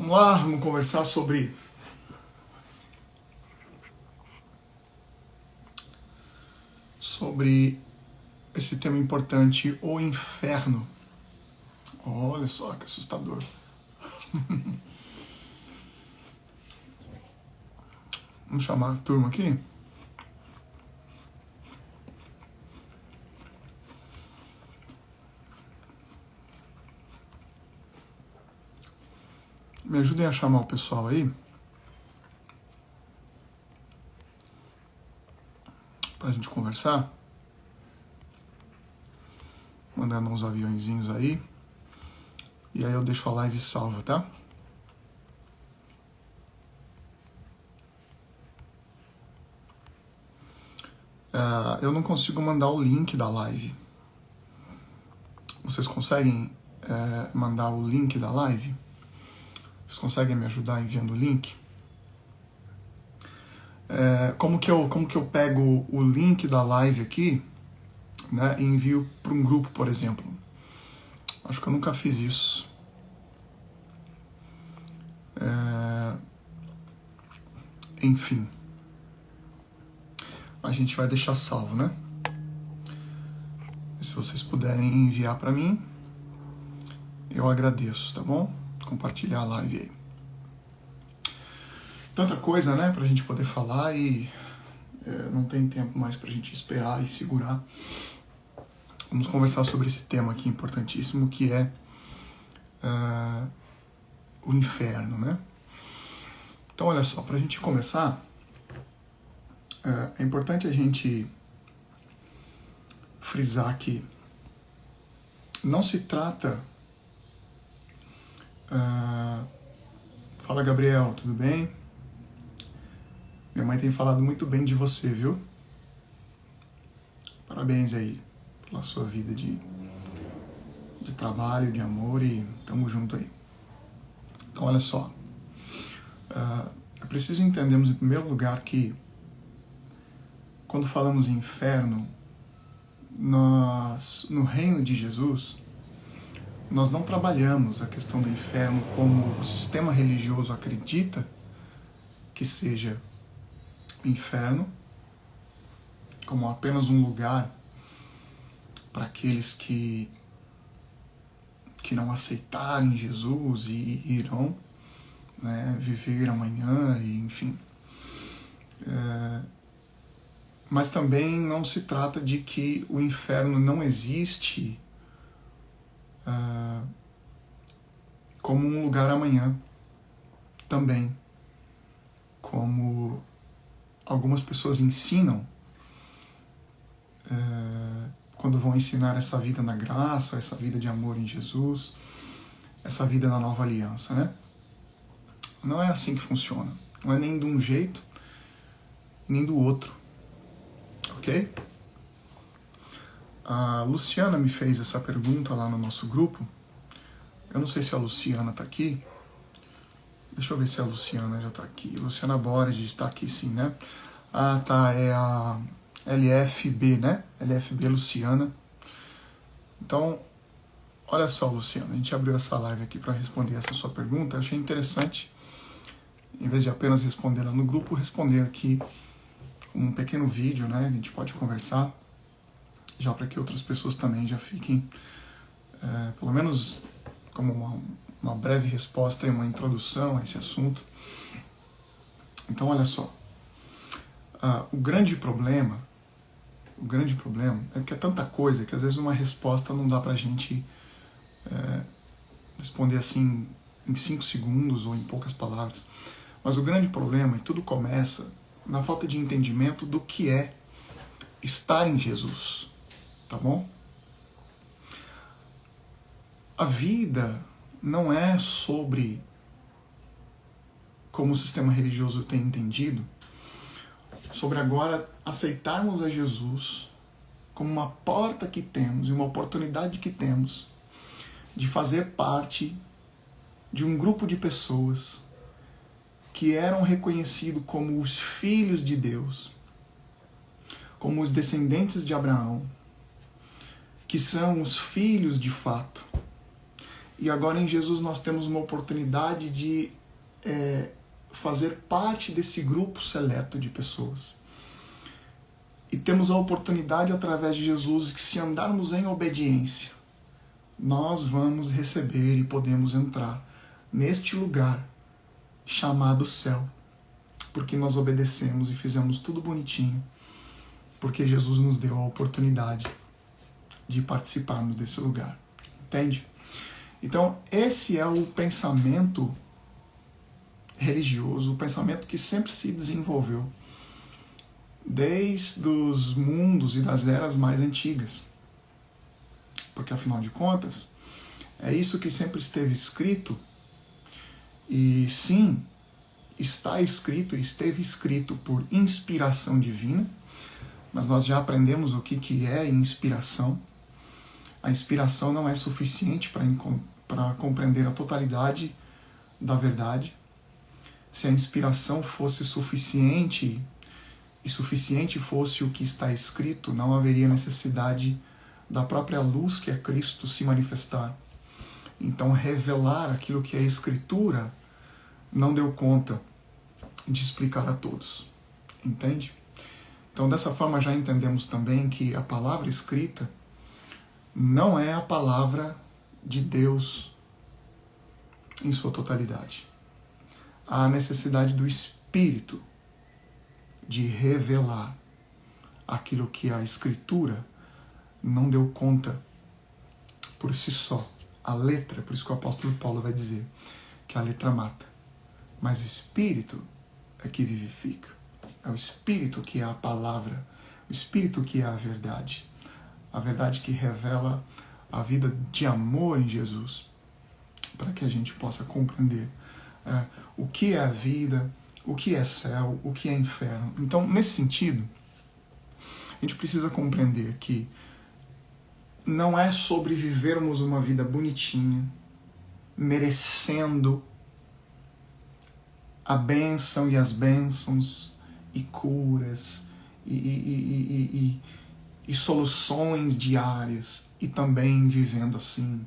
Vamos lá, vamos conversar sobre esse tema importante, o inferno. Olha só que assustador. Vamos chamar a turma aqui? Me ajudem a chamar o pessoal aí. Pra gente conversar. Mandando uns aviãozinhos aí. E aí eu deixo a live salva, tá? Eu não consigo mandar o link da live. Vocês conseguem mandar o link da live? Vocês conseguem me ajudar enviando o link? Como que eu pego o link da live aqui, né, e envio para um grupo, por exemplo? Acho que eu nunca fiz isso. Enfim. A gente vai deixar salvo, né? E se vocês puderem enviar para mim, eu agradeço, tá bom? Compartilhar a live aí. Tanta coisa, né, pra gente poder falar e não tem tempo mais pra gente esperar e segurar. Vamos conversar sobre esse tema aqui importantíssimo, que é o inferno, né? Então, olha só, pra gente começar, é importante a gente frisar que não se trata... Fala, Gabriel, tudo bem? Minha mãe tem falado muito bem de você, viu? Parabéns aí pela sua vida de trabalho, de amor, e tamo junto aí. Então, olha só. É preciso entendermos, em primeiro lugar, que quando falamos em inferno, no reino de Jesus, nós não trabalhamos a questão do inferno como o sistema religioso acredita que seja o inferno, como apenas um lugar para aqueles que não aceitarem Jesus e irão, né, viver amanhã, e enfim. Mas também não se trata de que o inferno não existe como um lugar amanhã também, como algumas pessoas ensinam quando vão ensinar essa vida na graça, essa vida de amor em Jesus, essa vida na nova aliança, né? Não é assim que funciona. Não é nem de um jeito, nem do outro. Ok? A Luciana me fez essa pergunta lá no nosso grupo. Eu não sei se a Luciana está aqui. Deixa eu ver se a Luciana já está aqui. Luciana Borges está aqui sim, né? Ah, tá. É a LFB, né? LFB Luciana. Então, olha só, Luciana. A gente abriu essa live aqui para responder essa sua pergunta. Eu achei interessante, em vez de apenas responder lá no grupo, responder aqui um pequeno vídeo, né? A gente pode conversar, já para que outras pessoas também já fiquem, pelo menos como uma breve resposta e uma introdução a esse assunto. Então, olha só. O grande problema é que é tanta coisa que às vezes uma resposta não dá pra gente responder assim em 5 segundos ou em poucas palavras. Mas o grande problema, e tudo começa na falta de entendimento do que é estar em Jesus, tá bom? A vida não é sobre, como o sistema religioso tem entendido, sobre agora aceitarmos a Jesus como uma porta que temos e uma oportunidade que temos de fazer parte de um grupo de pessoas que eram reconhecidos como os filhos de Deus, como os descendentes de Abraão, que são os filhos de fato. E agora em Jesus nós temos uma oportunidade de fazer parte desse grupo seleto de pessoas. E temos a oportunidade, através de Jesus, que se andarmos em obediência, nós vamos receber e podemos entrar neste lugar chamado céu, porque nós obedecemos e fizemos tudo bonitinho, porque Jesus nos deu a oportunidade de participarmos desse lugar. Entende? Então, esse é o pensamento religioso, o pensamento que sempre se desenvolveu desde os mundos e das eras mais antigas. Porque, afinal de contas, é isso que sempre esteve escrito. E sim, está escrito e esteve escrito por inspiração divina, mas nós já aprendemos o que é inspiração. A inspiração não é suficiente para compreender a totalidade da verdade. Se a inspiração fosse suficiente, e suficiente fosse o que está escrito, não haveria necessidade da própria luz que é Cristo se manifestar. Então, revelar aquilo que é Escritura não deu conta de explicar a todos. Entende? Então, dessa forma, já entendemos também que a palavra escrita não é a palavra de Deus em sua totalidade. Há a necessidade do Espírito de revelar aquilo que a Escritura não deu conta por si só. A letra, por isso que o apóstolo Paulo vai dizer que a letra mata, mas o Espírito é que vivifica. É o Espírito que é a palavra, o Espírito que é a verdade que revela a vida de amor em Jesus, para que a gente possa compreender o que é a vida, o que é céu, o que é inferno. Então, nesse sentido, a gente precisa compreender que não é sobre vivermos uma vida bonitinha, merecendo a bênção e as bênçãos, e curas, e soluções diárias, e também vivendo assim,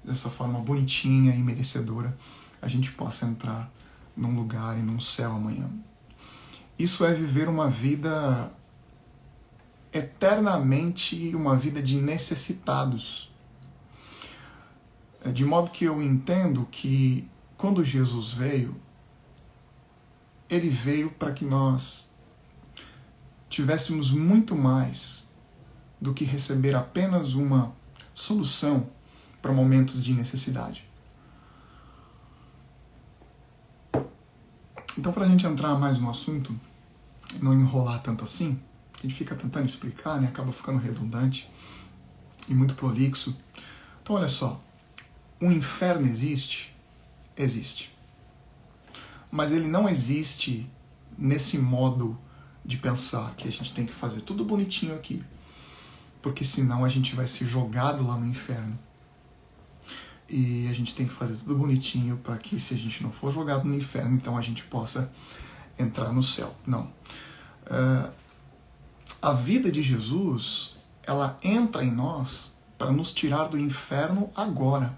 dessa forma bonitinha e merecedora, a gente possa entrar num lugar e num céu amanhã. Isso é viver uma vida eternamente, uma vida de necessitados. De modo que eu entendo que quando Jesus veio, ele veio para que nós tivéssemos muito mais do que receber apenas uma solução para momentos de necessidade. Então, para a gente entrar mais no assunto, e não enrolar tanto assim, a gente fica tentando explicar, né? Acaba ficando redundante e muito prolixo. Então, olha só, o inferno existe? Existe. Mas ele não existe nesse modo de pensar que a gente tem que fazer tudo bonitinho aqui, porque senão a gente vai ser jogado lá no inferno. E a gente tem que fazer tudo bonitinho para que, se a gente não for jogado no inferno, então a gente possa entrar no céu. Não. A vida de Jesus, ela entra em nós para nos tirar do inferno agora.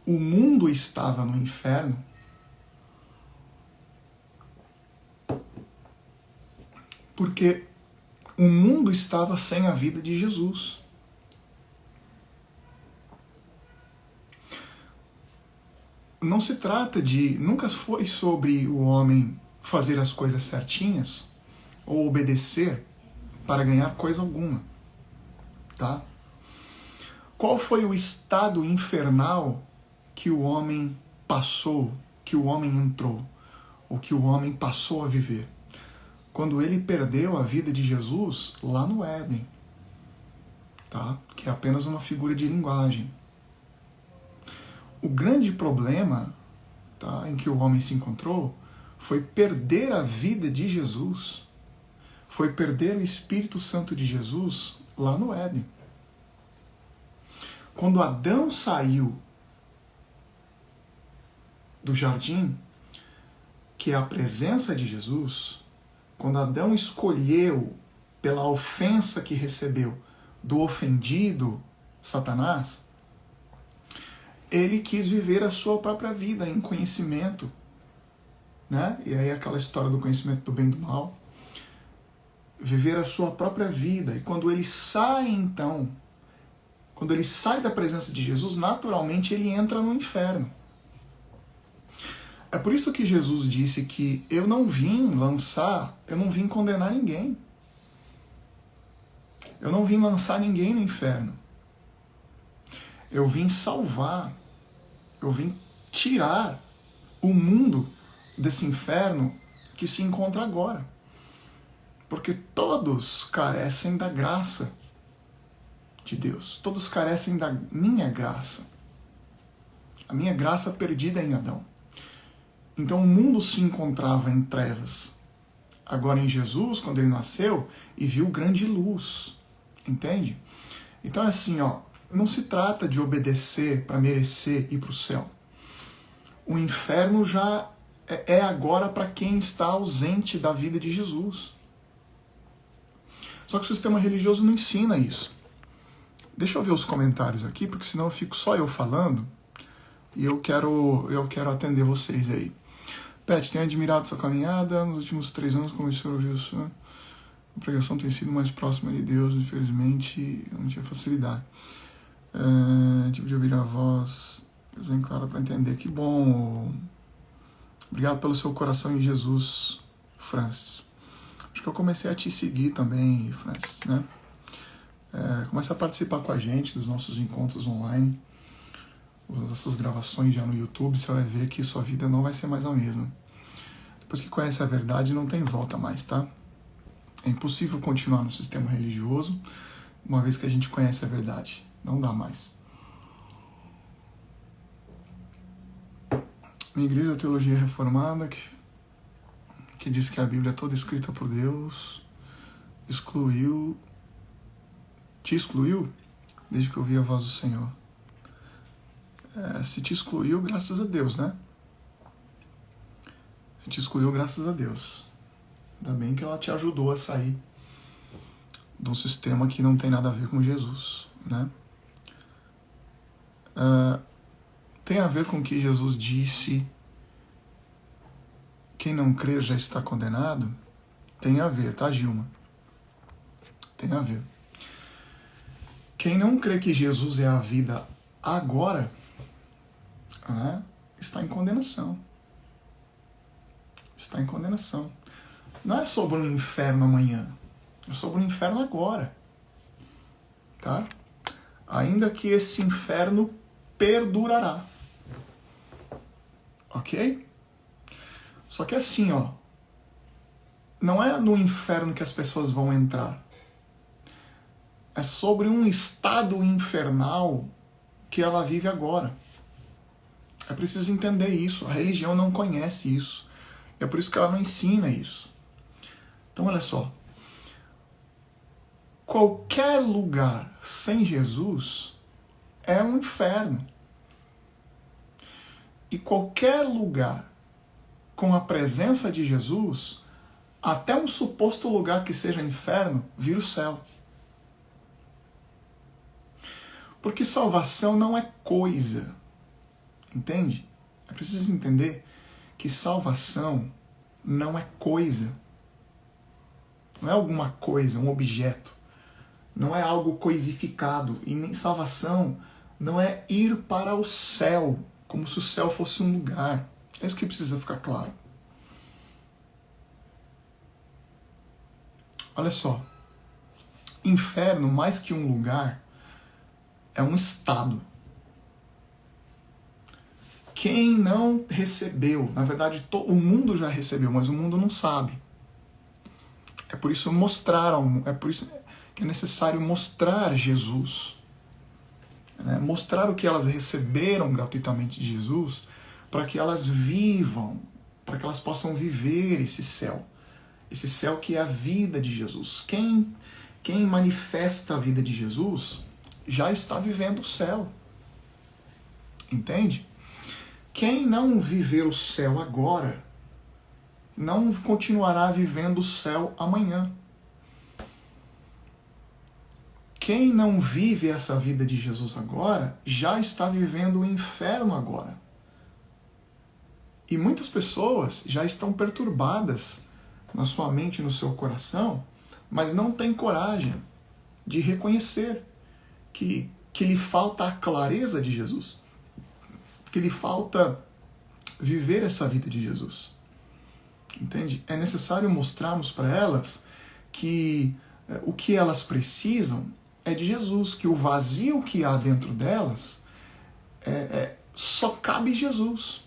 O mundo estava no inferno porque o mundo estava sem a vida de Jesus. Não se trata de... Nunca foi sobre o homem fazer as coisas certinhas ou obedecer para ganhar coisa alguma. Tá? Qual foi o estado infernal que o homem passou, que o homem entrou, ou que o homem passou a viver? Quando ele perdeu a vida de Jesus lá no Éden, tá? Que é apenas uma figura de linguagem. O grande problema, tá, em que o homem se encontrou foi perder a vida de Jesus, foi perder o Espírito Santo de Jesus lá no Éden. Quando Adão saiu do jardim, que é a presença de Jesus, quando Adão escolheu, pela ofensa que recebeu do ofendido Satanás, ele quis viver a sua própria vida em conhecimento, né? E aí aquela história do conhecimento do bem e do mal. Viver a sua própria vida. E quando ele sai, então, quando ele sai da presença de Jesus, naturalmente ele entra no inferno. É por isso que Jesus disse que eu não vim condenar ninguém. Eu não vim lançar ninguém no inferno. Eu vim salvar. Eu vim tirar o mundo desse inferno que se encontra agora. Porque todos carecem da graça de Deus. Todos carecem da minha graça. A minha graça perdida em Adão. Então o mundo se encontrava em trevas. Agora em Jesus, quando ele nasceu, e viu grande luz. Entende? Então é assim, ó, não se trata de obedecer para merecer ir para o céu. O inferno já é agora para quem está ausente da vida de Jesus. Só que o sistema religioso não ensina isso. Deixa eu ver os comentários aqui, porque senão eu fico só eu falando e eu quero atender vocês aí. Pet, tenho admirado sua caminhada. Nos últimos 3 anos comecei a ouvir o senhor. A pregação tem sido mais próxima de Deus. Infelizmente, eu não tinha facilidade. Tipo de ouvir a voz bem clara para entender. Que bom. Obrigado pelo seu coração em Jesus, Francis. Acho que eu comecei a te seguir também, Francis, né? Começa a participar com a gente dos nossos encontros online, das nossas gravações já no YouTube. Você vai ver que sua vida não vai ser mais a mesma. Depois que conhece a verdade, não tem volta mais, tá? É impossível continuar no sistema religioso, uma vez que a gente conhece a verdade. Não dá mais. Minha igreja, a teologia reformada, que diz que a Bíblia é toda escrita por Deus, te excluiu desde que eu ouvi a voz do Senhor. Se te excluiu, graças a Deus, né? Se te excluiu, graças a Deus. Ainda bem que ela te ajudou a sair de um sistema que não tem nada a ver com Jesus, né? Tem a ver com o que Jesus disse: quem não crer já está condenado? Tem a ver, tá, Gilma? Tem a ver. Quem não crê que Jesus é a vida agora, está em condenação. Está em condenação. Não é sobre um inferno amanhã, é sobre um inferno agora. Tá? Ainda que esse inferno perdurará. Ok? Só que assim, ó, não é no inferno que as pessoas vão entrar. É sobre um estado infernal que ela vive agora. É preciso entender isso. A religião não conhece isso. É por isso que ela não ensina isso. Então, olha só. Qualquer lugar sem Jesus é um inferno. E qualquer lugar com a presença de Jesus, até um suposto lugar que seja inferno, vira o céu. Porque salvação não é coisa. Entende? É preciso entender que salvação não é coisa. Não é alguma coisa, um objeto. Não é algo coisificado. E nem salvação não é ir para o céu, como se o céu fosse um lugar. É isso que precisa ficar claro. Olha só. Inferno, mais que um lugar, é um estado. Quem não recebeu, na verdade o mundo já recebeu, mas o mundo não sabe. É por isso que é necessário mostrar Jesus. Né? Mostrar o que elas receberam gratuitamente de Jesus, para que elas vivam, para que elas possam viver esse céu. Esse céu que é a vida de Jesus. Quem manifesta a vida de Jesus já está vivendo o céu. Entende? Quem não viver o céu agora, não continuará vivendo o céu amanhã. quem não vive essa vida de Jesus agora, já está vivendo o inferno agora. E muitas pessoas já estão perturbadas na sua mente e no seu coração, mas não têm coragem de reconhecer que lhe falta a clareza de Jesus, que lhe falta viver essa vida de Jesus. Entende? É necessário mostrarmos para elas que o que elas precisam é de Jesus, que o vazio que há dentro delas só cabe Jesus.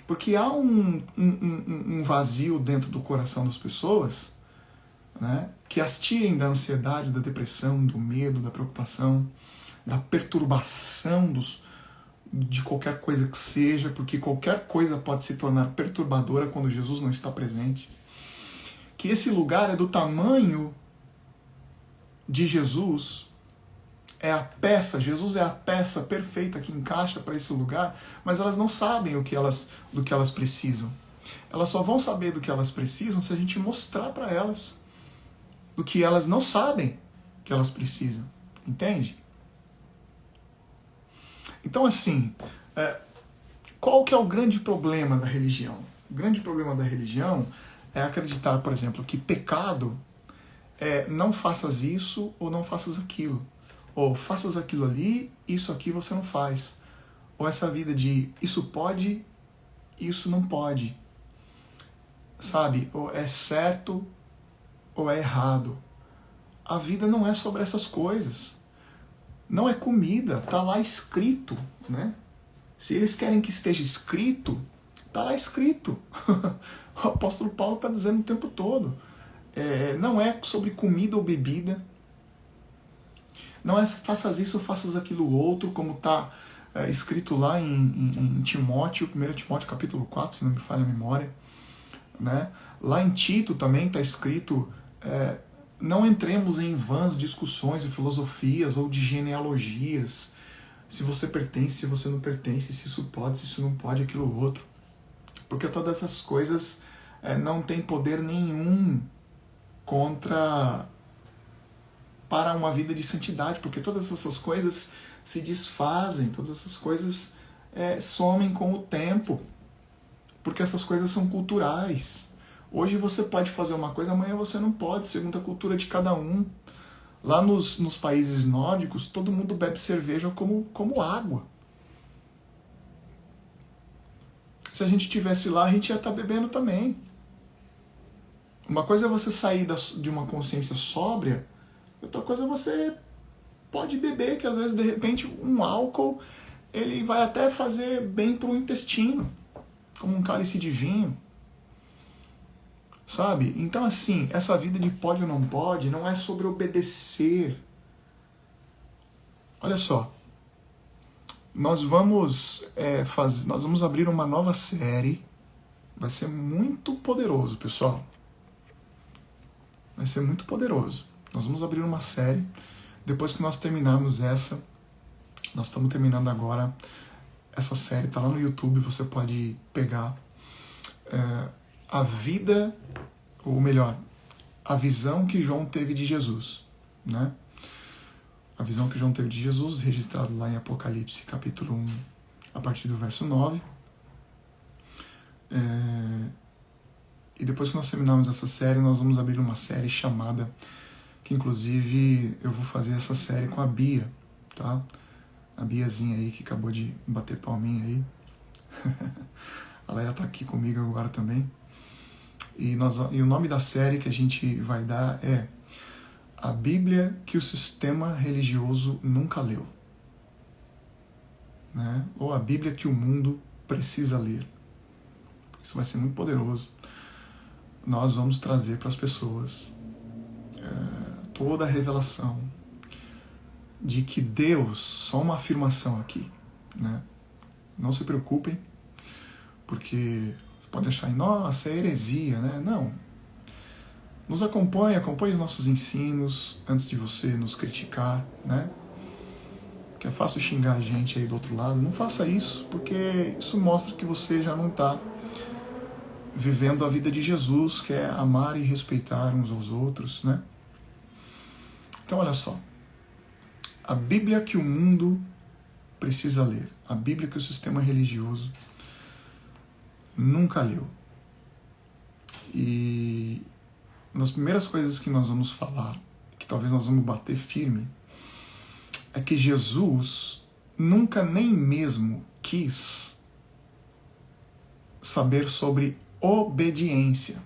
Porque há um vazio dentro do coração das pessoas, né, que as tirem da ansiedade, da depressão, do medo, da preocupação, da perturbação de qualquer coisa que seja, porque qualquer coisa pode se tornar perturbadora quando Jesus não está presente. Que esse lugar é do tamanho de Jesus, Jesus é a peça perfeita que encaixa para esse lugar, mas elas não sabem do que elas precisam. Elas só vão saber do que elas precisam se a gente mostrar para elas do que elas não sabem que elas precisam. Entende? Então, assim, qual que é o grande problema da religião? O grande problema da religião é acreditar, por exemplo, que pecado não faças isso ou não faças aquilo. Ou faças aquilo ali, isso aqui você não faz. Ou essa vida de isso pode, isso não pode. Sabe? Ou é certo ou é errado. A vida não é sobre essas coisas. Não é comida, tá lá escrito, né? Se eles querem que esteja escrito, tá lá escrito. O apóstolo Paulo está dizendo o tempo todo. Não é sobre comida ou bebida. Não é faças isso ou faças aquilo outro, como está escrito lá em Timóteo, 1 Timóteo capítulo 4, se não me falha a memória. Né? Lá em Tito também está escrito, não entremos em vãs discussões e filosofias ou de genealogias, se você pertence, se você não pertence, se isso pode, se isso não pode, aquilo outro. Porque todas essas coisas não têm poder nenhum para uma vida de santidade, porque todas essas coisas se desfazem, todas essas coisas somem com o tempo, porque essas coisas são culturais. Hoje você pode fazer uma coisa, amanhã você não pode, segundo a cultura de cada um. Lá nos países nórdicos, todo mundo bebe cerveja como água. Se a gente estivesse lá, a gente ia estar bebendo também. Uma coisa é você sair de uma consciência sóbria, outra coisa é você pode beber, que às vezes, de repente, um álcool ele vai até fazer bem para o intestino, como um cálice de vinho. Sabe? Então, assim, essa vida de pode ou não pode não é sobre obedecer. Olha só, nós vamos abrir uma nova série. Vai ser muito poderoso, pessoal. Vai ser muito poderoso. Nós vamos abrir uma série. Depois que nós terminarmos essa, nós estamos terminando agora essa série, está lá no YouTube, você pode pegar a vida, ou melhor, a visão que João teve de Jesus, né? A visão que João teve de Jesus, registrado lá em Apocalipse, capítulo 1, a partir do verso 9. E depois que nós terminarmos essa série, nós vamos abrir uma série chamada, que inclusive eu vou fazer essa série com a Bia, tá? A Biazinha aí, que acabou de bater palminha aí. Ela já tá aqui comigo agora também. E o nome da série que a gente vai dar é A Bíblia que o Sistema Religioso Nunca Leu. Né? Ou a Bíblia que o mundo precisa ler. Isso vai ser muito poderoso. Nós vamos trazer para as pessoas toda a revelação de que Deus, só uma afirmação aqui, né? Não se preocupem, porque pode achar, nossa, é heresia, né? Não. Nos acompanhe os nossos ensinos antes de você nos criticar, né? Que é fácil xingar a gente aí do outro lado. Não faça isso, porque isso mostra que você já não está vivendo a vida de Jesus, que é amar e respeitar uns aos outros, né? Então, olha só. A Bíblia que o mundo precisa ler, a Bíblia que o sistema religioso nunca leu. E uma das primeiras coisas que nós vamos falar, que talvez nós vamos bater firme, é que Jesus nunca nem mesmo quis saber sobre obediência.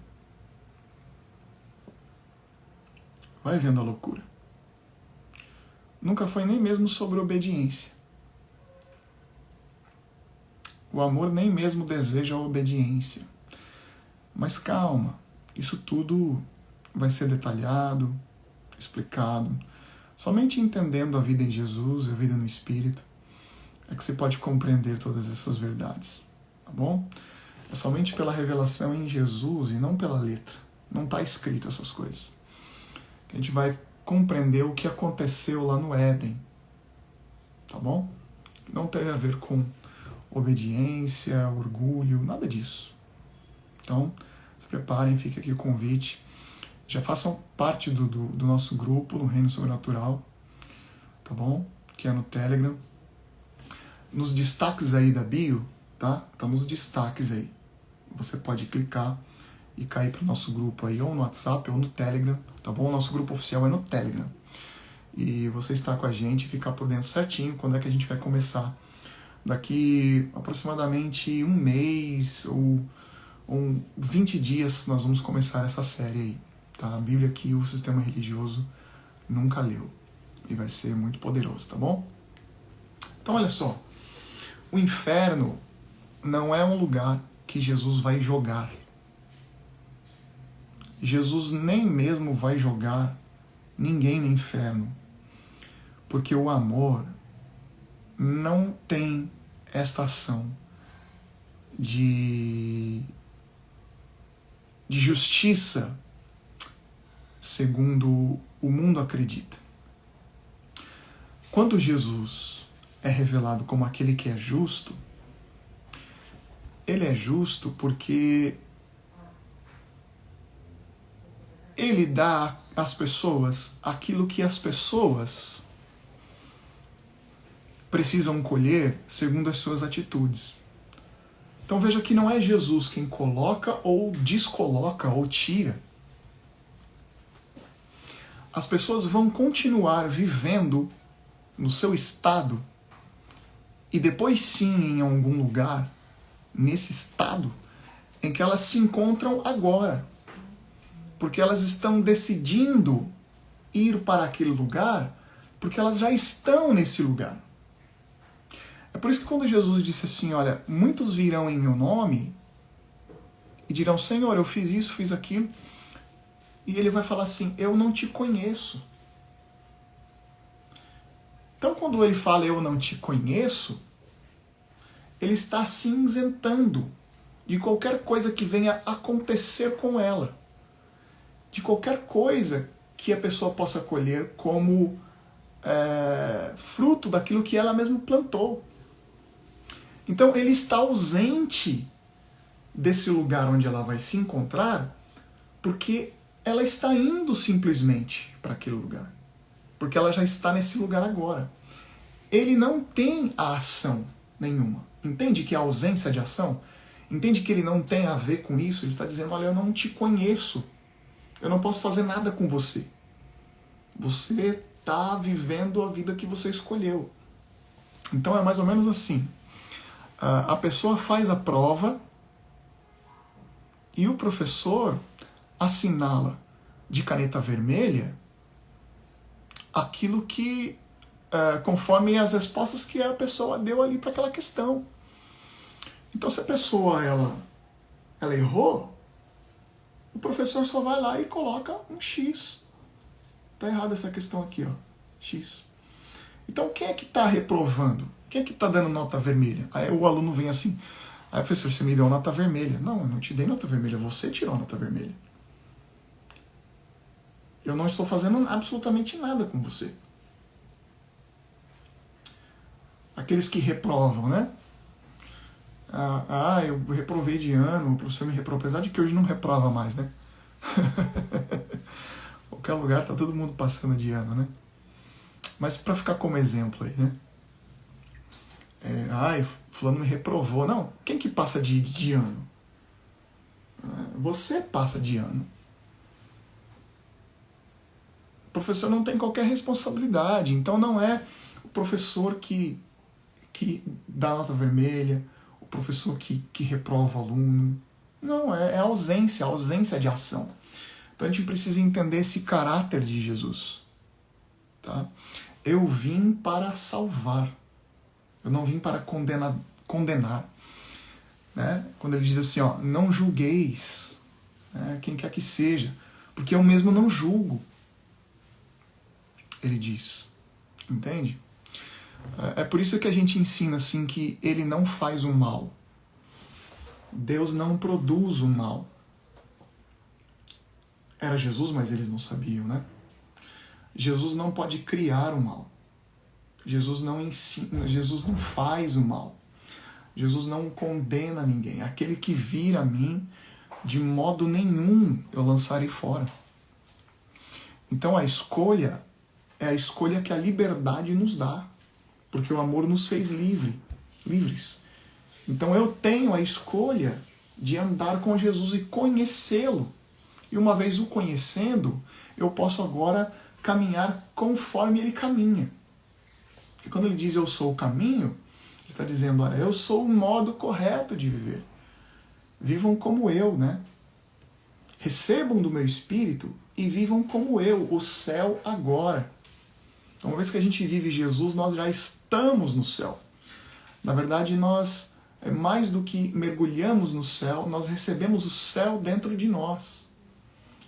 Vai vendo a loucura. Nunca foi nem mesmo sobre obediência. O amor nem mesmo deseja a obediência. Mas calma, isso tudo vai ser detalhado, explicado. Somente entendendo a vida em Jesus, a vida no Espírito, é que você pode compreender todas essas verdades, tá bom? É somente pela revelação em Jesus e não pela letra. Não está escrito essas coisas. Que a gente vai compreender o que aconteceu lá no Éden, tá bom? Não tem a ver com obediência, orgulho, nada disso. Então, se preparem, fica aqui o convite. Já façam parte do nosso grupo no Reino Sobrenatural, tá bom? Que é no Telegram. Nos destaques aí da bio, tá? Tá nos destaques aí. Você pode clicar e cair para o nosso grupo aí, ou no WhatsApp ou no Telegram, tá bom? O nosso grupo oficial é no Telegram. E você está com a gente e ficar por dentro certinho quando é que a gente vai começar. Daqui aproximadamente um mês ou 20 dias nós vamos começar essa série aí, tá? A Bíblia que o sistema religioso nunca leu. E vai ser muito poderoso, tá bom? Então olha só, o inferno não é um lugar que Jesus vai jogar. Jesus nem mesmo vai jogar ninguém no inferno. Porque o amor não tem esta ação de justiça segundo o mundo acredita. Quando Jesus é revelado como aquele que é justo, ele é justo porque ele dá às pessoas aquilo que as pessoas precisam colher segundo as suas atitudes. Então veja que não é Jesus quem coloca ou descoloca ou tira. As pessoas vão continuar vivendo no seu estado e depois sim em algum lugar, nesse estado, em que elas se encontram agora. Porque elas estão decidindo ir para aquele lugar porque elas já estão nesse lugar. É por isso que quando Jesus disse assim, olha, muitos virão em meu nome e dirão, Senhor, eu fiz isso, fiz aquilo. E ele vai falar assim, eu não te conheço. Então quando ele fala eu não te conheço, ele está se isentando de qualquer coisa que venha acontecer com ela. De qualquer coisa que a pessoa possa colher como fruto daquilo que ela mesma plantou. Então ele está ausente desse lugar onde ela vai se encontrar, porque ela está indo simplesmente para aquele lugar. Porque ela já está nesse lugar agora. Ele não tem a ação nenhuma. Entende que a ausência de ação? Entende que ele não tem a ver com isso? Ele está dizendo, olha, eu não te conheço. Eu não posso fazer nada com você. Você está vivendo a vida que você escolheu. Então é mais ou menos assim. A pessoa faz a prova e o professor assinala de caneta vermelha aquilo que, conforme as respostas que a pessoa deu ali para aquela questão. Então se a pessoa ela errou, o professor só vai lá e coloca um X. Está errada essa questão aqui, ó, X. Então quem é que está reprovando? Quem é que está dando nota vermelha? Aí o aluno vem assim, professor, você me deu nota vermelha. Não, eu não te dei nota vermelha, você tirou nota vermelha. Eu não estou fazendo absolutamente nada com você. Aqueles que reprovam, né? Eu reprovei de ano, o professor me reprovou, apesar de que hoje não reprova mais, né? Qualquer lugar tá todo mundo passando de ano, né? Mas para ficar como exemplo aí, né? Ai, fulano me reprovou. Não, quem que passa de ano? Você passa de ano. O professor não tem qualquer responsabilidade, então não é o professor que dá nota vermelha, o professor que reprova o aluno. Não, é a ausência de ação. Então a gente precisa entender esse caráter de Jesus. Tá? Eu vim para salvar. Eu não vim para condenar. Né? Quando ele diz assim, ó, não julgueis, né, quem quer que seja, porque eu mesmo não julgo. Ele diz. Entende? É por isso que a gente ensina assim que ele não faz o mal. Deus não produz o mal. Era Jesus, mas eles não sabiam, né? Jesus não pode criar o mal. Jesus não ensina, Jesus não faz o mal. Jesus não condena ninguém. Aquele que vir a mim, de modo nenhum eu lançarei fora. Então a escolha é a escolha que a liberdade nos dá. Porque o amor nos fez livres. Então eu tenho a escolha de andar com Jesus e conhecê-lo. E uma vez o conhecendo, eu posso agora caminhar conforme ele caminha. E quando ele diz eu sou o caminho, ele está dizendo, olha, eu sou o modo correto de viver. Vivam como eu, né? Recebam do meu espírito e vivam como eu, o céu agora. Então, uma vez que a gente vive Jesus, nós já estamos no céu. Na verdade, nós, mais do que mergulhamos no céu, nós recebemos o céu dentro de nós.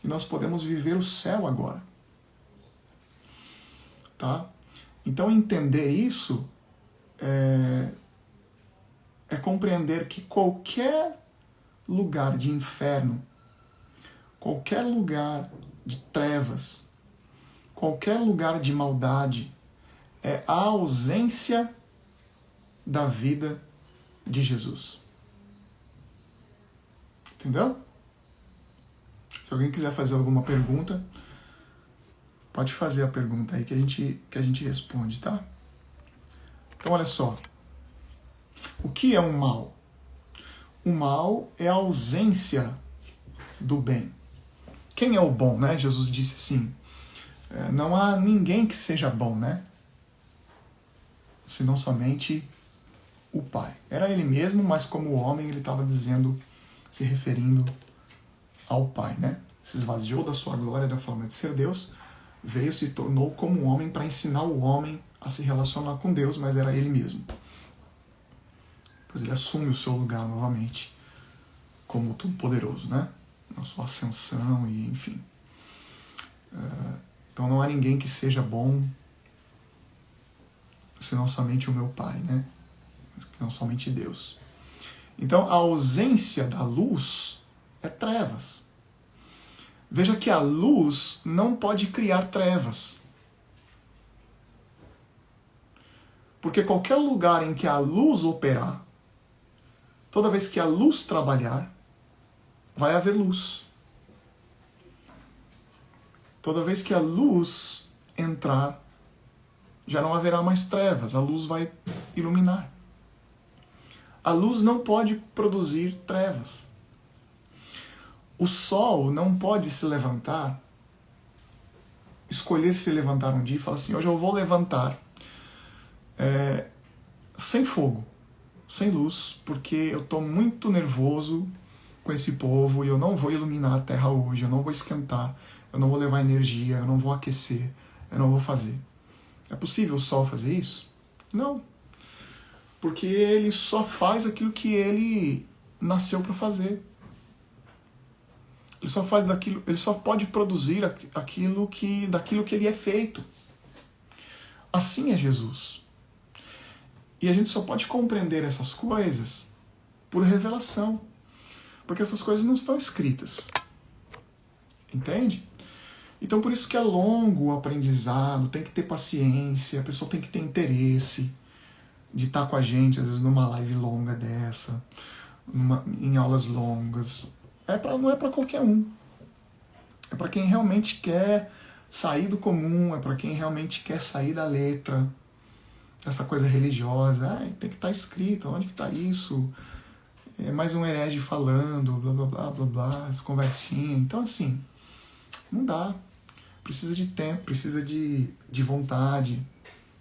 E nós podemos viver o céu agora. Tá? Então, entender isso é compreender que qualquer lugar de inferno, qualquer lugar de trevas, qualquer lugar de maldade, é a ausência da vida de Jesus. Entendeu? Se alguém quiser fazer alguma pergunta, pode fazer a pergunta aí que a gente responde, tá? Então, olha só. O que é um mal? O mal é a ausência do bem. Quem é o bom, né? Jesus disse assim, não há ninguém que seja bom, né? Senão somente o Pai. Era ele mesmo, mas como homem ele estava dizendo, se referindo ao Pai, né? Se esvaziou da sua glória, da forma de ser Deus, veio, se tornou como um homem para ensinar o homem a se relacionar com Deus, mas era ele mesmo. Pois ele assume o seu lugar novamente como Todo-Poderoso, né? Na sua ascensão e enfim. Então não há ninguém que seja bom senão somente o meu Pai, né? Não somente Deus. Então a ausência da luz é trevas. Veja que a luz não pode criar trevas. Porque qualquer lugar em que a luz operar, toda vez que a luz trabalhar, vai haver luz. Toda vez que a luz entrar, já não haverá mais trevas, a luz vai iluminar. A luz não pode produzir trevas. O sol não pode se levantar, escolher se levantar um dia e falar assim, hoje eu vou levantar sem fogo, sem luz, porque eu estou muito nervoso com esse povo e eu não vou iluminar a terra hoje, eu não vou esquentar, eu não vou levar energia, eu não vou aquecer, eu não vou fazer. É possível o sol fazer isso? Não. Porque ele só faz aquilo que ele nasceu para fazer. Ele só faz daquilo, ele só pode produzir daquilo que ele é feito. Assim é Jesus. E a gente só pode compreender essas coisas por revelação. Porque essas coisas não estão escritas. Entende? Então por isso que é longo o aprendizado, tem que ter paciência, a pessoa tem que ter interesse de estar com a gente, às vezes numa live longa dessa, em aulas longas. Não é para qualquer um. É para quem realmente quer sair do comum, é para quem realmente quer sair da letra, essa coisa religiosa. Tem que estar escrito, onde que está isso? É mais um herege falando, blá blá blá blá blá, conversinha. Então assim, não dá. Precisa de tempo, precisa de vontade,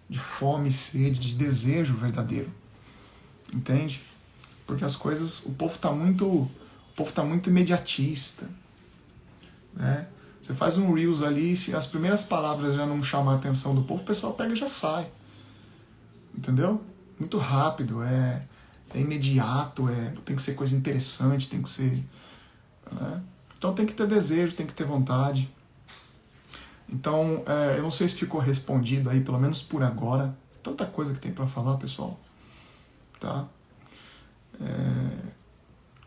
de fome, sede, de desejo verdadeiro. Entende? Porque as coisas, o povo tá muito imediatista, né? Você faz um Reels ali, se as primeiras palavras já não chamam a atenção do povo, o pessoal pega e já sai. Entendeu? Muito rápido, é imediato, tem que ser coisa interessante, tem que ser... Né? Então tem que ter desejo, tem que ter vontade. Então, eu não sei se ficou respondido aí, pelo menos por agora. Tanta coisa que tem para falar, pessoal. Tá?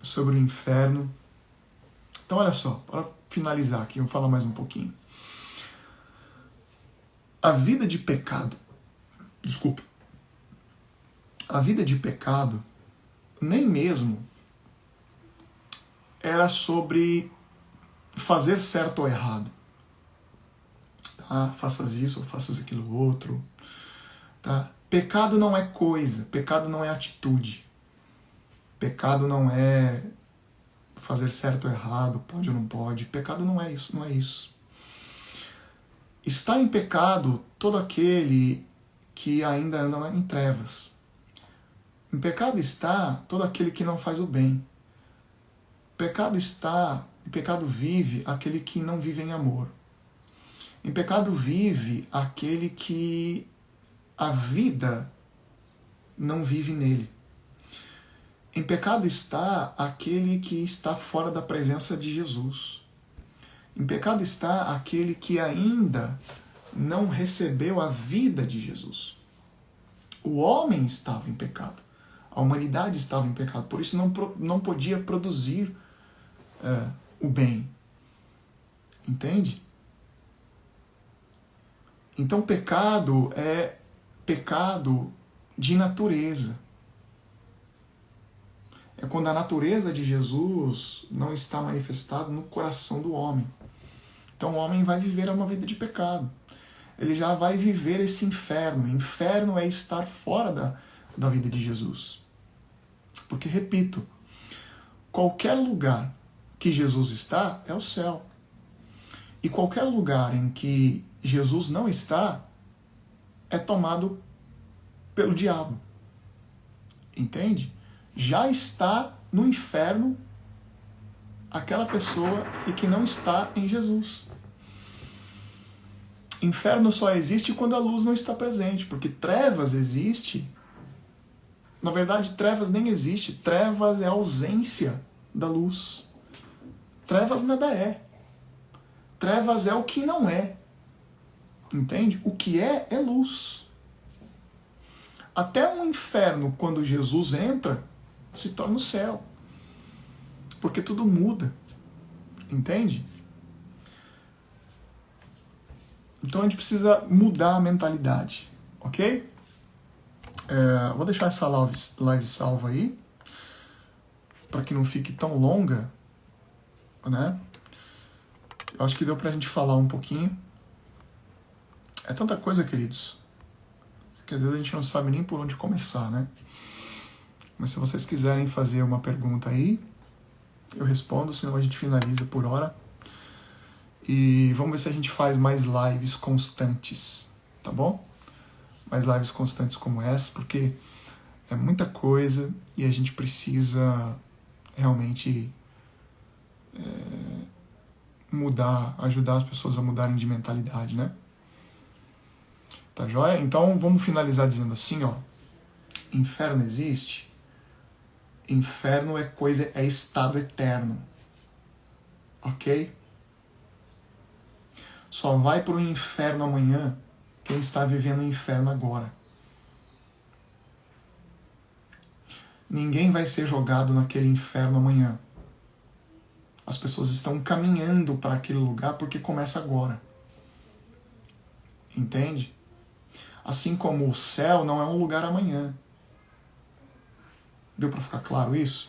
Sobre o inferno. Então, olha só, para finalizar aqui, eu vou falar mais um pouquinho. A vida de pecado, desculpa, a vida de pecado nem mesmo era sobre fazer certo ou errado. Tá? Faças isso ou faças aquilo outro. Tá? Pecado não é coisa, pecado não é atitude. Pecado não é fazer certo ou errado, pode ou não pode. Pecado não é isso, não é isso. Está em pecado todo aquele que ainda anda em trevas. Em pecado está todo aquele que não faz o bem. Em pecado vive aquele que não vive em amor. Em pecado vive aquele que a vida não vive nele. Em pecado está aquele que está fora da presença de Jesus. Em pecado está aquele que ainda não recebeu a vida de Jesus. O homem estava em pecado. A humanidade estava em pecado. Por isso não podia produzir o bem. Entende? Então pecado é pecado de natureza. É quando a natureza de Jesus não está manifestada no coração do homem. Então o homem vai viver uma vida de pecado. Ele já vai viver esse inferno. Inferno é estar fora da vida de Jesus. Porque, repito, qualquer lugar que Jesus está é o céu. E qualquer lugar em que Jesus não está é tomado pelo diabo. Entende? Já está no inferno aquela pessoa e que não está em Jesus. Inferno só existe quando a luz não está presente, porque trevas existe. Na verdade, trevas nem existe. Trevas é a ausência da luz. Trevas nada é. Trevas é o que não é. Entende? O que é luz. Até um inferno, quando Jesus entra, se torna o céu. Porque tudo muda. Entende? Então a gente precisa mudar a mentalidade. Ok? Vou deixar essa live salva aí, para que não fique tão longa, né? Eu acho que deu pra gente falar um pouquinho. É tanta coisa, queridos, que às vezes a gente não sabe nem por onde começar, né? Mas se vocês quiserem fazer uma pergunta aí, eu respondo, senão a gente finaliza por hora. E vamos ver se a gente faz mais lives constantes, tá bom? Mais lives constantes como essa, porque é muita coisa e a gente precisa realmente mudar, ajudar as pessoas a mudarem de mentalidade, né? Tá joia? Então vamos finalizar dizendo assim, ó. Inferno existe? Inferno é estado eterno. Ok? Só vai para o inferno amanhã quem está vivendo o inferno agora. Ninguém vai ser jogado naquele inferno amanhã. As pessoas estão caminhando para aquele lugar porque começa agora. Entende? Assim como o céu não é um lugar amanhã. Deu para ficar claro isso?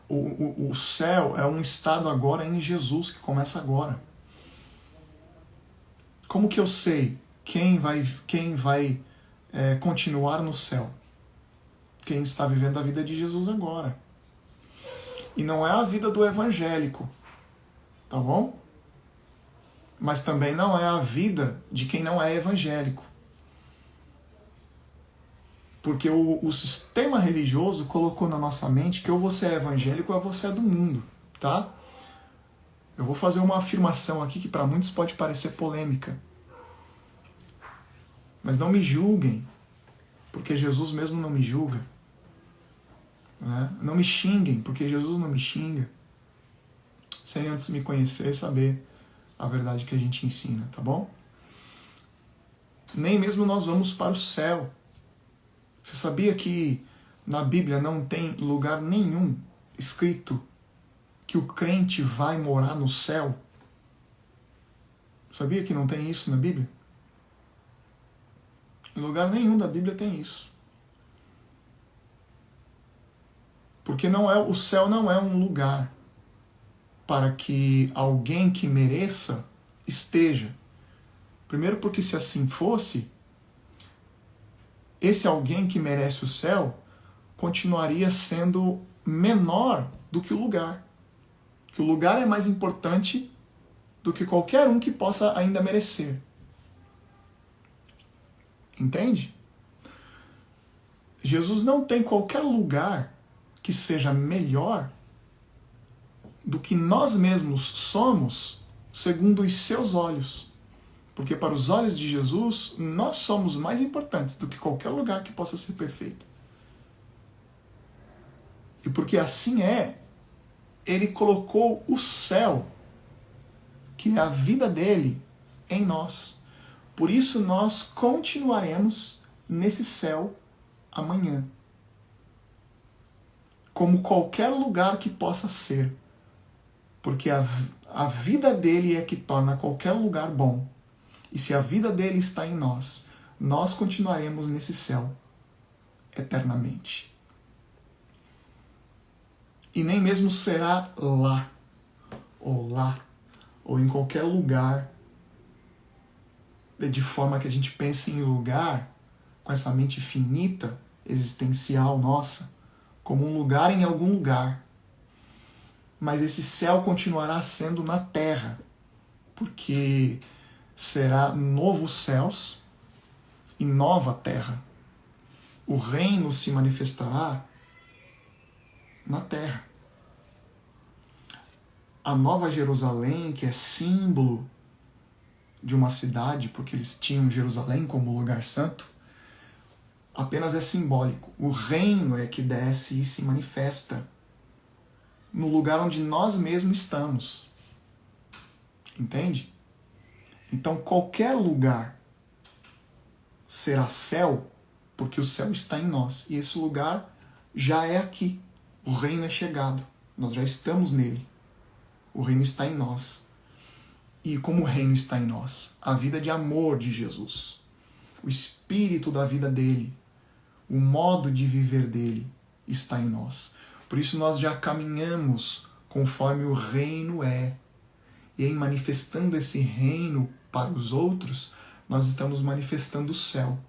O céu é um estado agora em Jesus, que começa agora. Como que eu sei quem vai continuar no céu? Quem está vivendo a vida de Jesus agora. E não é a vida do evangélico, tá bom? Mas também não é a vida de quem não é evangélico. Porque o sistema religioso colocou na nossa mente que ou você é evangélico ou você é do mundo, tá? Eu vou fazer uma afirmação aqui que para muitos pode parecer polêmica. Mas não me julguem, porque Jesus mesmo não me julga. Né? Não me xinguem, porque Jesus não me xinga. Sem antes me conhecer e saber a verdade que a gente ensina, tá bom? Nem mesmo nós vamos para o céu. Você sabia que na Bíblia não tem lugar nenhum escrito que o crente vai morar no céu? Sabia que não tem isso na Bíblia? Em lugar nenhum da Bíblia tem isso. Porque o céu não é um lugar para que alguém que mereça esteja. Primeiro porque se assim fosse, esse alguém que merece o céu continuaria sendo menor do que o lugar. Que o lugar é mais importante do que qualquer um que possa ainda merecer. Entende? Jesus não tem qualquer lugar que seja melhor do que nós mesmos somos segundo os seus olhos. Porque para os olhos de Jesus, nós somos mais importantes do que qualquer lugar que possa ser perfeito. E porque assim ele colocou o céu, que é a vida dele, em nós. Por isso nós continuaremos nesse céu amanhã. Como qualquer lugar que possa ser. Porque a vida dele é que torna qualquer lugar bom. E se a vida dele está em nós, nós continuaremos nesse céu eternamente. E nem mesmo será lá, ou em qualquer lugar, de forma que a gente pense em lugar, com essa mente finita, existencial nossa, como um lugar em algum lugar. Mas esse céu continuará sendo na terra, porque será novos céus e nova terra. O reino se manifestará na terra. A Nova Jerusalém, que é símbolo de uma cidade, porque eles tinham Jerusalém como lugar santo, apenas é simbólico. O reino é que desce e se manifesta no lugar onde nós mesmos estamos. Entende? Então qualquer lugar será céu, porque o céu está em nós. E esse lugar já é aqui. O reino é chegado. Nós já estamos nele. O reino está em nós. E como o reino está em nós? A vida de amor de Jesus. O espírito da vida dele. O modo de viver dele está em nós. Por isso nós já caminhamos conforme o reino é. E em manifestando esse reino para os outros, nós estamos manifestando o céu.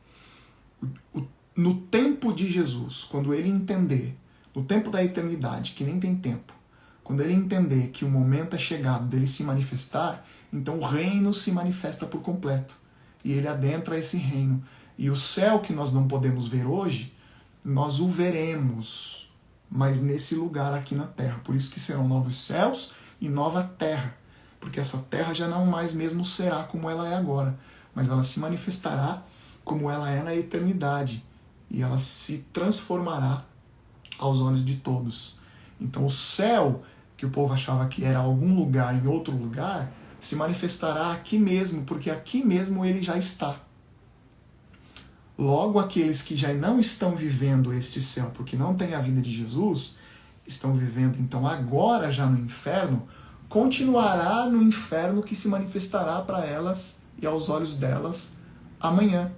No tempo de Jesus, quando ele entender, no tempo da eternidade, que nem tem tempo, quando ele entender que o momento é chegado dele se manifestar, então o reino se manifesta por completo. E ele adentra esse reino. E o céu que nós não podemos ver hoje, nós o veremos, mas nesse lugar aqui na terra. Por isso que serão novos céus e nova terra. Porque essa terra já não mais mesmo será como ela é agora, mas ela se manifestará como ela é na eternidade. E ela se transformará aos olhos de todos. Então o céu, que o povo achava que era algum lugar em outro lugar, se manifestará aqui mesmo, porque aqui mesmo ele já está. Logo, aqueles que já não estão vivendo este céu, porque não têm a vida de Jesus, estão vivendo então agora já no inferno, continuará no inferno que se manifestará para elas e aos olhos delas amanhã.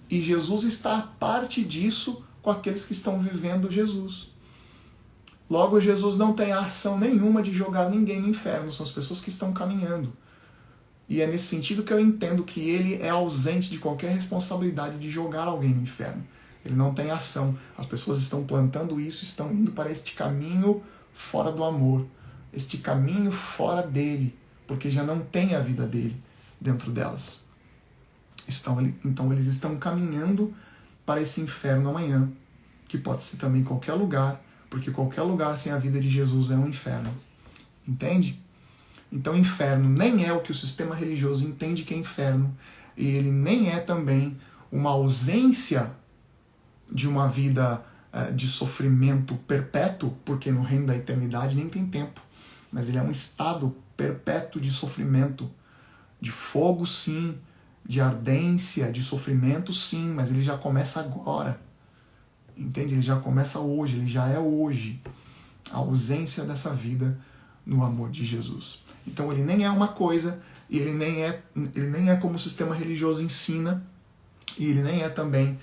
E Jesus está a parte disso com aqueles que estão vivendo Jesus. Logo, Jesus não tem ação nenhuma de jogar ninguém no inferno, são as pessoas que estão caminhando. E é nesse sentido que eu entendo que ele é ausente de qualquer responsabilidade de jogar alguém no inferno. Ele não tem ação. As pessoas estão plantando isso, estão indo para este caminho fora do amor, este caminho fora dele, porque já não tem a vida dele dentro delas. Então eles estão caminhando para esse inferno amanhã, que pode ser também qualquer lugar, porque qualquer lugar sem a vida de Jesus é um inferno. Entende? Então inferno nem é o que o sistema religioso entende que é inferno, e ele nem é também uma ausência de uma vida de sofrimento perpétuo, porque no reino da eternidade nem tem tempo, mas ele é um estado perpétuo de sofrimento, de fogo sim, de ardência, de sofrimento sim, mas ele já começa agora. Entende? Ele já começa hoje, ele já é hoje. A ausência dessa vida no amor de Jesus. Então ele nem é uma coisa, e ele nem é como o sistema religioso ensina, e ele nem é também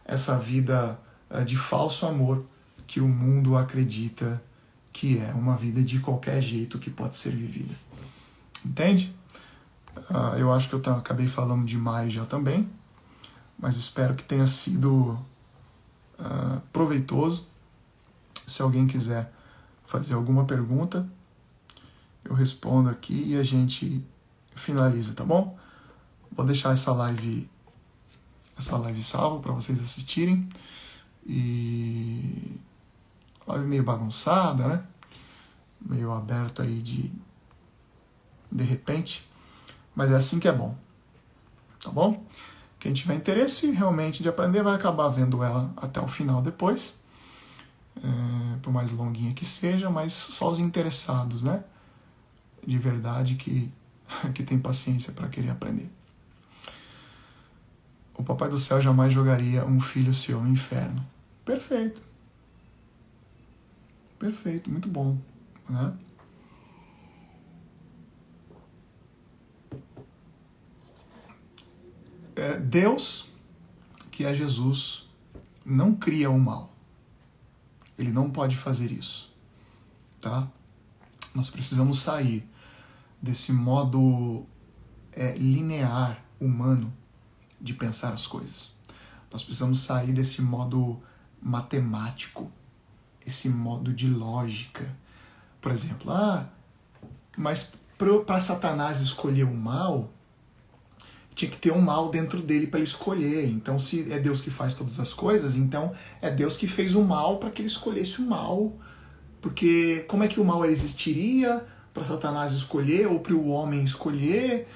essa vida de falso amor que o mundo acredita que é uma vida de qualquer jeito que pode ser vivida. Entende? Eu acho que eu acabei falando demais já também, mas espero que tenha sido proveitoso. Se alguém quiser fazer alguma pergunta, eu respondo aqui e a gente finaliza, tá bom? Vou deixar essa live salva para vocês assistirem. E live meio bagunçada, né? Meio aberto aí de repente, mas é assim que é bom, tá bom? Quem tiver interesse realmente de aprender vai acabar vendo ela até o final depois, por mais longuinha que seja, mas só os interessados, né? De verdade que tem paciência para querer aprender. O Papai do Céu jamais jogaria um filho seu no inferno. Perfeito. Perfeito, muito bom, né? Deus, que é Jesus, não cria o mal. Ele não pode fazer isso, tá? Nós precisamos sair desse modo linear, humano, de pensar as coisas. Nós precisamos sair desse modo matemático, esse modo de lógica. Por exemplo, mas para Satanás escolher o mal, tinha que ter um mal dentro dele para ele escolher. Então, se é Deus que faz todas as coisas, então é Deus que fez o mal para que ele escolhesse o mal. Porque como é que o mal existiria para Satanás escolher ou para o homem escolher?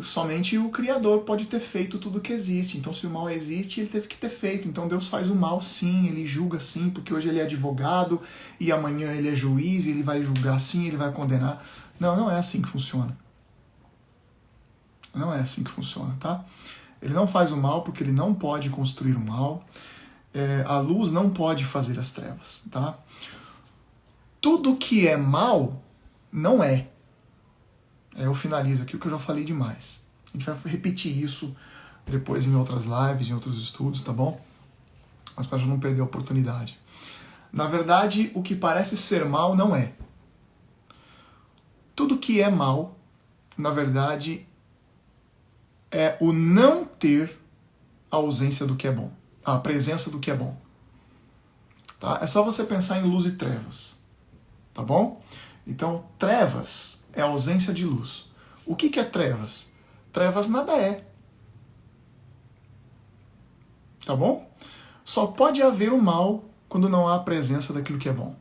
Somente o Criador pode ter feito tudo que existe. Então, se o mal existe, ele teve que ter feito. Então, Deus faz o mal sim, ele julga sim, porque hoje ele é advogado e amanhã ele é juiz, e ele vai julgar sim, ele vai condenar. Não, não é assim que funciona. Não é assim que funciona, tá? Ele não faz o mal porque ele não pode construir o mal. A luz não pode fazer as trevas, tá? Tudo que é mal não é. Eu finalizo aqui o que eu já falei demais. A gente vai repetir isso depois em outras lives, em outros estudos, tá bom? Mas para não perder a oportunidade. Na verdade, o que parece ser mal não é. Tudo que é mal, na verdade, é o não ter a ausência do que é bom, a presença do que é bom. Tá? É só você pensar em luz e trevas, tá bom? Então, trevas é a ausência de luz. O que é trevas? Trevas nada é. Tá bom? Só pode haver o mal quando não há a presença daquilo que é bom.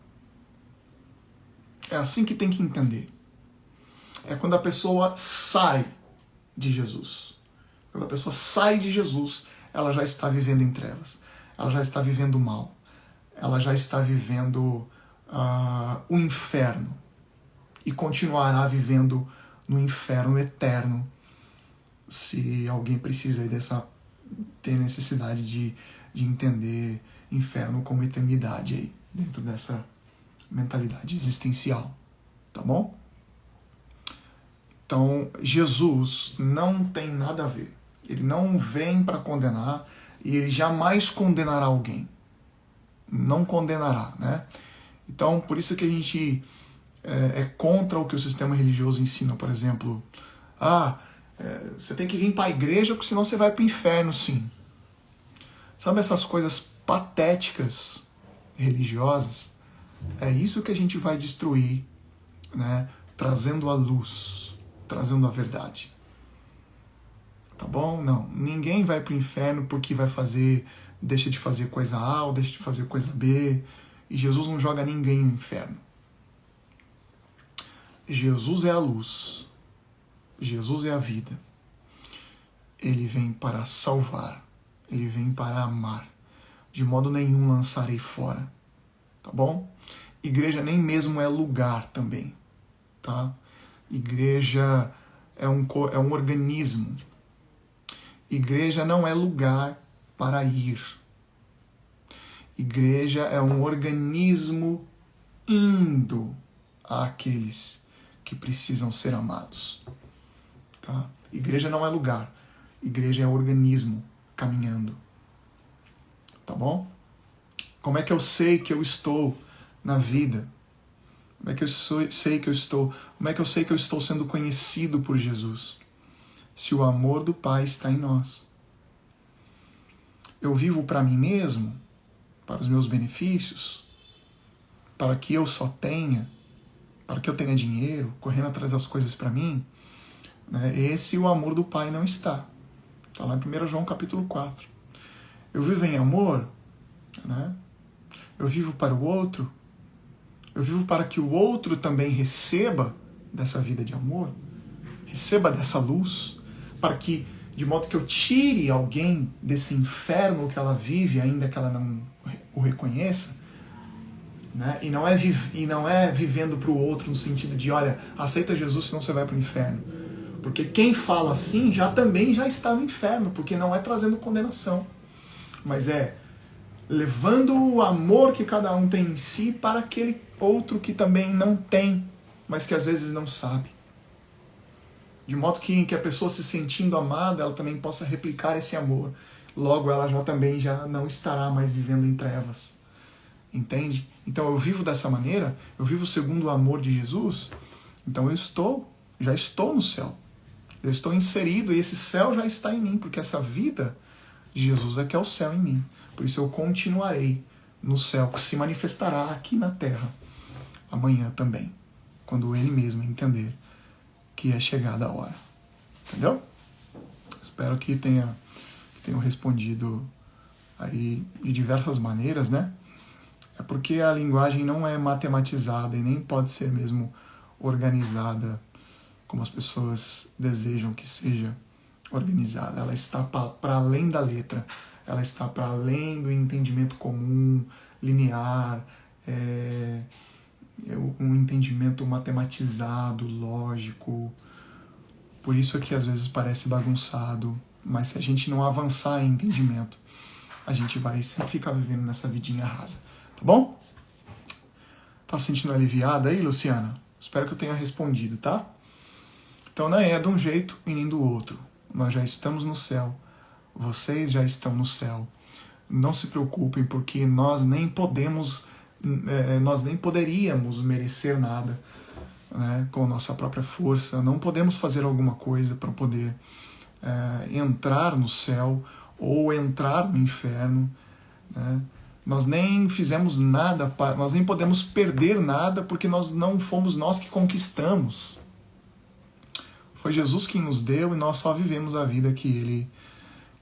É assim que tem que entender. É quando a pessoa sai de Jesus. Quando a pessoa sai de Jesus, ela já está vivendo em trevas. Ela já está vivendo o mal. Ela já está vivendo o inferno. E continuará vivendo no inferno eterno se alguém precisa ter necessidade de entender inferno como eternidade aí, dentro dessa mentalidade existencial. Tá bom? Então, Jesus não tem nada a ver. Ele não vem para condenar e ele jamais condenará alguém. não condenará, né? Então, por isso que a gente é contra o que o sistema religioso ensina, por exemplo, você tem que vir para a igreja porque senão você vai para o inferno, sim. Sabe essas coisas patéticas religiosas? É isso que a gente vai destruir, né? Trazendo a luz, trazendo a verdade. Tá bom? Não, ninguém vai para o inferno porque deixa de fazer coisa A ou deixa de fazer coisa B. E Jesus não joga ninguém no inferno. Jesus é a luz. Jesus é a vida. Ele vem para salvar. Ele vem para amar. De modo nenhum lançarei fora. Tá bom? Igreja nem mesmo é lugar também. Tá? Igreja é um organismo. Igreja não é lugar para ir. Igreja é um organismo indo àqueles que precisam ser amados. Tá? Igreja não é lugar. Igreja é organismo caminhando. Tá bom? Como é que eu sei que eu estou na vida? Como é que eu sei que eu estou? Como é que eu sei que eu estou sendo conhecido por Jesus? Se o amor do Pai está em nós. Eu vivo para mim mesmo, para os meus benefícios, para que eu só tenha, para que eu tenha dinheiro, correndo atrás das coisas para mim, né? Esse o amor do Pai não está. Está lá em 1 João capítulo 4. Eu vivo em amor, né? Eu vivo para o outro, eu vivo para que o outro também receba dessa vida de amor, receba dessa luz, para que, de modo que eu tire alguém desse inferno que ela vive, ainda que ela não o reconheça, né? E não é vivendo para o outro no sentido de, olha, aceita Jesus senão você vai para o inferno. Porque quem fala assim também já está no inferno, porque não é trazendo condenação, mas é levando o amor que cada um tem em si para aquele outro que também não tem, mas que às vezes não sabe. De modo que a pessoa se sentindo amada, ela também possa replicar esse amor. Logo, ela também já não estará mais vivendo em trevas. Entende? Então eu vivo dessa maneira, eu vivo segundo o amor de Jesus, então já estou no céu. Eu estou inserido e esse céu já está em mim, porque essa vida de Jesus é que é o céu em mim. Por isso eu continuarei no céu, que se manifestará aqui na terra amanhã também, quando ele mesmo entender que é chegada a hora. Entendeu? Espero que tenham respondido aí de diversas maneiras, né? É porque a linguagem não é matematizada e nem pode ser mesmo organizada como as pessoas desejam que seja organizada. Ela está para além da letra, ela está para além do entendimento comum, linear, um entendimento matematizado, lógico. Por isso é que às vezes parece bagunçado, mas se a gente não avançar em entendimento, a gente vai sempre ficar vivendo nessa vidinha rasa. Tá bom? Tá se sentindo aliviada aí, Luciana? Espero que eu tenha respondido, tá? Então não é de um jeito e nem do outro. Nós já estamos no céu. Vocês já estão no céu. Não se preocupem, porque nós nem poderíamos merecer nada, né, com nossa própria força. Não podemos fazer alguma coisa para poder entrar no céu ou entrar no inferno, né? Nós nem fizemos nada, nós nem podemos perder nada, porque não fomos nós que conquistamos. Foi Jesus quem nos deu e nós só vivemos a vida que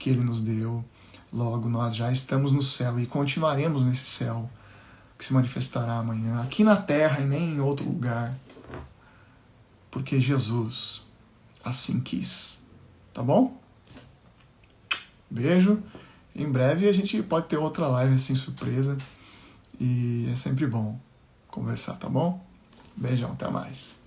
Ele nos deu. Logo, nós já estamos no céu e continuaremos nesse céu que se manifestará amanhã, aqui na terra e nem em outro lugar, porque Jesus assim quis. Tá bom? Beijo. Em breve a gente pode ter outra live assim, surpresa. E é sempre bom conversar, tá bom? Beijão, até mais.